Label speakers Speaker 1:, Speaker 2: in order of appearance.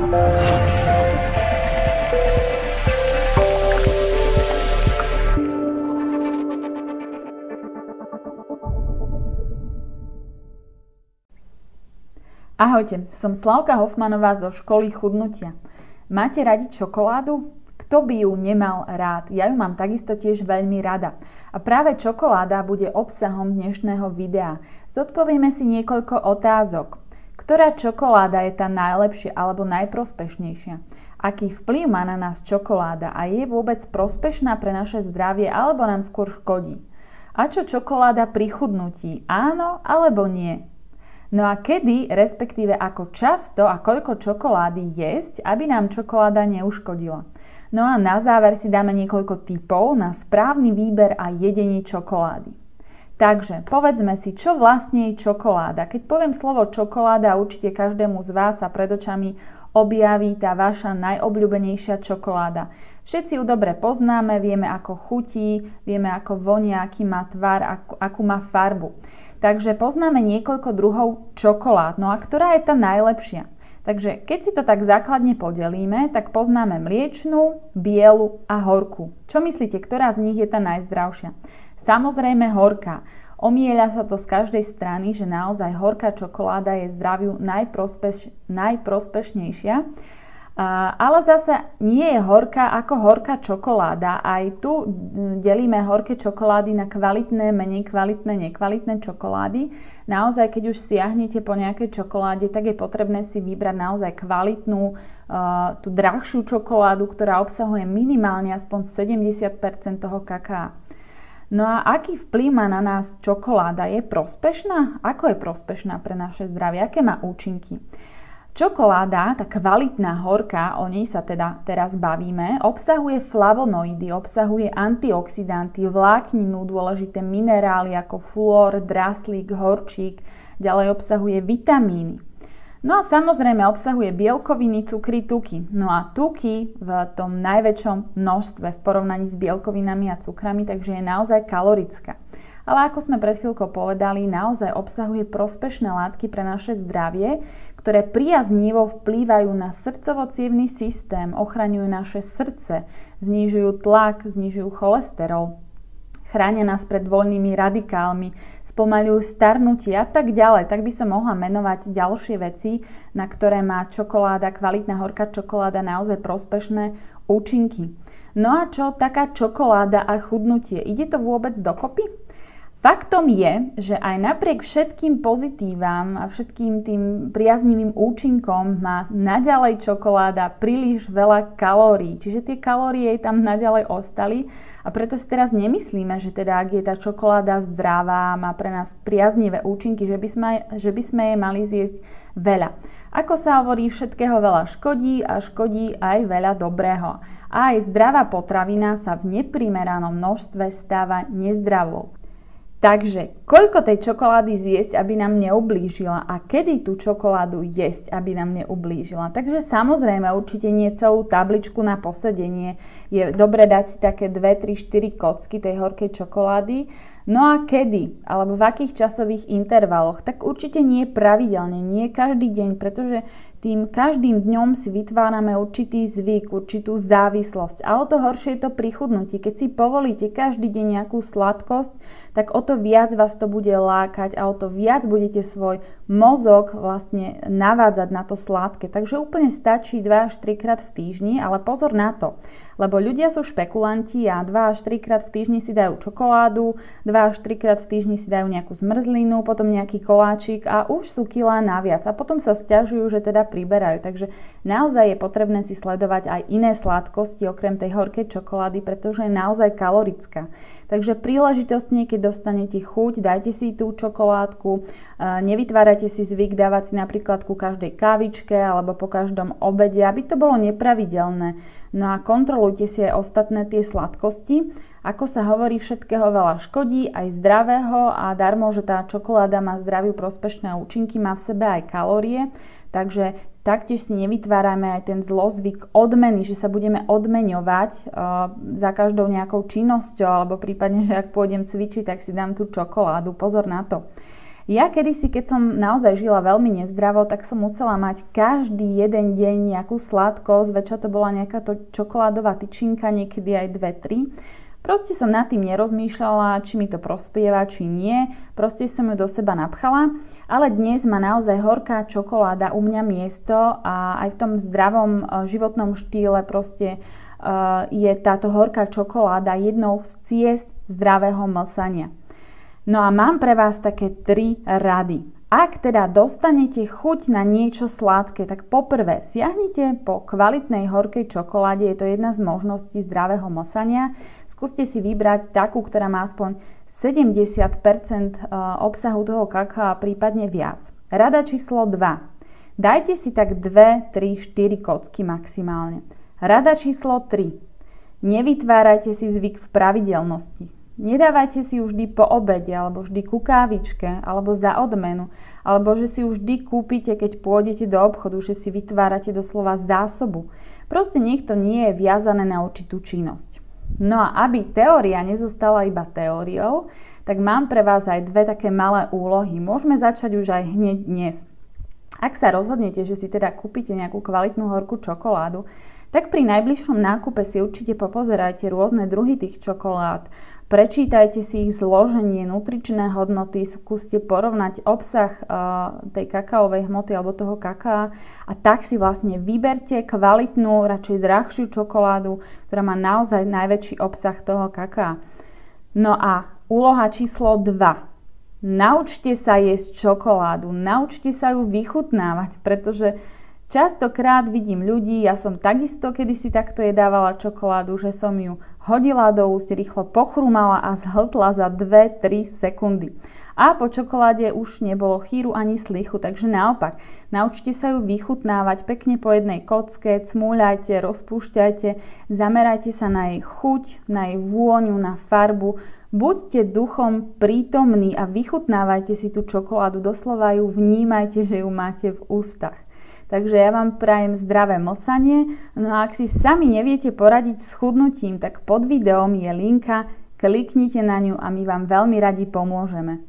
Speaker 1: Ahojte, som Slavka Hofmanová zo školy chudnutia. Máte radi čokoládu? Kto by ju nemal rád? Ja ju mám takisto tiež veľmi rada. A práve čokoláda bude obsahom dnešného videa. Zodpovieme si niekoľko otázok. Ktorá čokoláda je tá najlepšia alebo najprospešnejšia? Aký vplyv má na nás čokoláda a je vôbec prospešná pre naše zdravie alebo nám skôr škodí? A čo čokoláda pri chudnutí? Áno alebo nie? No a kedy, respektíve ako často a koľko čokolády jesť, aby nám čokoláda neuškodila? No a na záver si dáme niekoľko tipov na správny výber a jedenie čokolády. Takže povedzme si, čo vlastne je čokoláda. Keď poviem slovo čokoláda, určite každému z vás sa pred očami objaví tá vaša najobľúbenejšia čokoláda. Všetci ju dobre poznáme, vieme ako chutí, vieme ako vonia, aký má tvar, akú má farbu. Takže poznáme niekoľko druhov čokolád, no a ktorá je tá najlepšia? Takže keď si to tak základne podelíme, tak poznáme mliečnú, bielu a horkú. Čo myslíte, ktorá z nich je tá najzdravšia? Samozrejme horká. Omieľa sa to z každej strany, že naozaj horká čokoláda je zdraviu najprospešnejšia. Ale zase nie je horká ako horká čokoláda. Aj tu delíme horké čokolády na kvalitné, menej kvalitné, nekvalitné čokolády. Naozaj, keď už siahnete po nejakej čokoláde, tak je potrebné si vybrať naozaj kvalitnú, tú drahšiu čokoládu, ktorá obsahuje minimálne aspoň 70% toho kakaa. No a aký vplyv má na nás čokoláda? Je prospešná? Ako je prospešná pre naše zdravie? Aké má účinky? Čokoláda, tá kvalitná horká, o nej sa teda teraz bavíme, obsahuje flavonoidy, obsahuje antioxidanty, vlákninu, dôležité minerály ako fluor, draslík, horčík, ďalej obsahuje vitamíny. No a samozrejme obsahuje bielkoviny, cukry, tuky. No a tuky v tom najväčšom množstve v porovnaní s bielkovinami a cukrami, takže je naozaj kalorická. Ale ako sme pred chvíľkou povedali, naozaj obsahuje prospešné látky pre naše zdravie, ktoré priaznivo vplývajú na srdcovo-cievny systém, ochraňujú naše srdce, znižujú tlak, znižujú cholesterol, chránia nás pred voľnými radikálmi, spomaľujú starnutie a tak ďalej. Tak by som mohla menovať ďalšie veci, na ktoré má čokoláda, kvalitná horká čokoláda naozaj prospešné účinky. No a čo taká čokoláda a chudnutie? Ide to vôbec dokopy? Faktom je, že aj napriek všetkým pozitívam a všetkým tým priaznivým účinkom má naďalej čokoláda príliš veľa kalórií. Čiže tie kalórie jej tam naďalej ostali a preto si teraz nemyslíme, že teda ak je tá čokoláda zdravá, má pre nás priaznivé účinky, že by sme jej mali zjesť veľa. Ako sa hovorí, všetkého veľa škodí a škodí aj veľa dobrého. A aj zdravá potravina sa v neprimeranom množstve stáva nezdravou. Takže, koľko tej čokolády zjesť, aby nám neublížila a kedy tú čokoládu jesť, aby nám neublížila. Takže samozrejme, určite nie celú tabličku na posedenie. Je dobre dať si také 2, 3, 4 kocky tej horkej čokolády. No a kedy, alebo v akých časových intervaloch? Tak určite nie pravidelne, nie každý deň, pretože tým každým dňom si vytvárame určitý zvyk, určitú závislosť. A o to horšie je to pri chudnutí. Keď si povolíte každý deň nejakú sladkosť, tak o to viac vás to bude lákať a o to viac budete svoj mozog vlastne navádzať na to sladké. Takže úplne stačí 2 až 3 krát v týždni, ale pozor na to. Lebo ľudia sú špekulanti a 2 až 3 krát v týždni si dajú čokoládu, 2 až 3 krát v týždni si dajú nejakú zmrzlinu, potom nejaký koláčik a už sú kilá naviac. A potom sa sťažujú, že teda priberajú. Takže naozaj je potrebné si sledovať aj iné sladkosti okrem tej horkej čokolády, pretože je naozaj kalorická. Takže príležitostne, keď dostanete chuť, dajte si tú čokoládku, nevytvárajte si zvyk dávať si napríklad ku každej kávičke alebo po každom obede, aby to bolo nepravidelné. No a kontrolujte si aj ostatné tie sladkosti. Ako sa hovorí, všetkého veľa škodí, aj zdravého a darmo, že tá čokoláda má zdraviu prospešné účinky, má v sebe aj kalórie. Takže taktiež si nevytvárame aj ten zlozvyk odmeny, že sa budeme odmeňovať za každou nejakou činnosťou alebo prípadne, že ak pôjdem cvičiť, tak si dám tú čokoládu. Pozor na to. Ja kedysi, keď som naozaj žila veľmi nezdravo, tak som musela mať každý jeden deň nejakú sladkosť, väčšia to bola nejaká čokoládová tyčinka, niekedy aj 2-3. Proste som nad tým nerozmýšľala, či mi to prospieva, či nie. Proste som ju do seba napchala. Ale dnes má naozaj horká čokoláda u mňa miesto a aj v tom zdravom životnom štýle proste je táto horká čokoláda jednou z ciest zdravého mlsania. No a mám pre vás také 3 rady. Ak teda dostanete chuť na niečo sladké, tak poprvé siahnite po kvalitnej horkej čokoláde, je to jedna z možností zdravého mlsania. Skúste si vybrať takú, ktorá má aspoň 70% obsahu toho kakaa, prípadne viac. Rada číslo 2. Dajte si tak 2, 3, 4 kocky maximálne. Rada číslo 3. Nevytvárajte si zvyk v pravidelnosti. Nedávajte si ju vždy po obede, alebo vždy ku kávičke, alebo za odmenu, alebo že si ju vždy kúpite, keď pôjdete do obchodu, že si vytvárate doslova zásobu. Proste nech to nie je viazané na určitú činnosť. No a aby teória nezostala iba teóriou, tak mám pre vás aj 2 také malé úlohy. Môžeme začať už aj hneď dnes. Ak sa rozhodnete, že si teda kúpite nejakú kvalitnú horkú čokoládu, tak pri najbližšom nákupe si určite popozerajte rôzne druhy tých čokolád. Prečítajte si ich zloženie, nutričné hodnoty, skúste porovnať obsah tej kakaovej hmoty alebo toho kakaa a tak si vlastne vyberte kvalitnú, radšej drahšiu čokoládu, ktorá má naozaj najväčší obsah toho kakaa. No a úloha číslo 2. Naučte sa jesť čokoládu, naučte sa ju vychutnávať, pretože častokrát vidím ľudí, ja som takisto kedysi takto jedávala čokoládu, že som ju hodila do úst, rýchlo pochrumala a zhltla za 2-3 sekundy. A po čokoláde už nebolo chýru ani slichu, takže naopak, naučte sa ju vychutnávať pekne po jednej kocke, cmúľajte, rozpúšťajte, zamerajte sa na jej chuť, na jej vôňu, na farbu. Buďte duchom prítomní a vychutnávajte si tú čokoládu, doslova ju vnímajte, že ju máte v ústach. Takže ja vám prajem zdravé mlsanie. No a ak si sami neviete poradiť s chudnutím, tak pod videom je linka, kliknite na ňu a my vám veľmi radi pomôžeme.